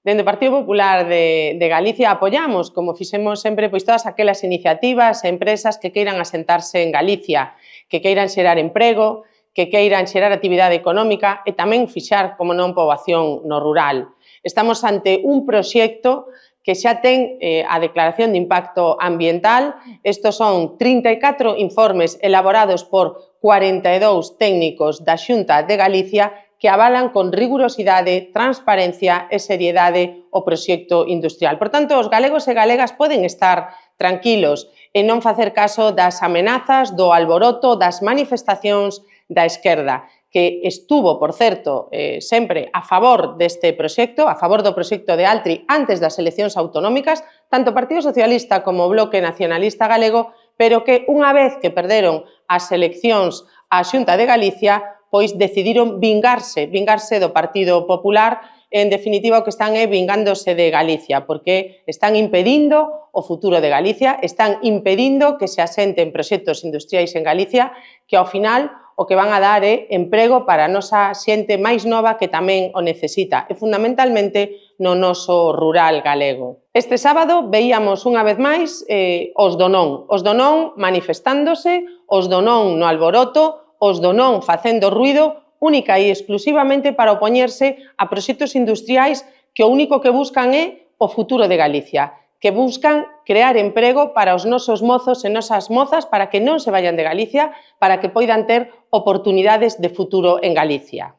Dende o Partido Popular de Galicia apoiamos, como fixemos sempre, pois todas aquelas iniciativas e empresas que queiran asentarse en Galicia, que queiran xerar emprego, que queiran xerar actividade económica e tamén fixar, como non, poboación no rural. Estamos ante un proxecto que xa ten a declaración de impacto ambiental. Estos son 34 informes elaborados por 42 técnicos da Xunta de Galicia que avalan con rigurosidade, transparencia e seriedade o proxecto industrial. Por tanto, os galegos e galegas poden estar tranquilos e non facer caso das amenazas, do alboroto, das manifestacións da esquerda, que estuvo, por certo, sempre a favor deste proxecto, a favor do proxecto de Altri antes das eleccións autonómicas, tanto o Partido Socialista como o Bloque Nacionalista Galego, pero que unha vez que perderon as eleccións á Xunta de Galicia, pois decidiron vingarse do Partido Popular. En definitiva, o que están é vingándose de Galicia, porque están impedindo o futuro de Galicia, están impedindo que se asenten proxectos industriais en Galicia, que ao final o que van a dar é emprego para a nosa xente máis nova que tamén o necesita, e fundamentalmente no noso rural galego. Este sábado veíamos unha vez máis os do non manifestándose, os do non no alboroto, os do non facendo ruido, única e exclusivamente para opoñerse a proxectos industriais que o único que buscan é o futuro de Galicia, que buscan crear emprego para os nosos mozos e nosas mozas, para que non se vayan de Galicia, para que poidan ter oportunidades de futuro en Galicia.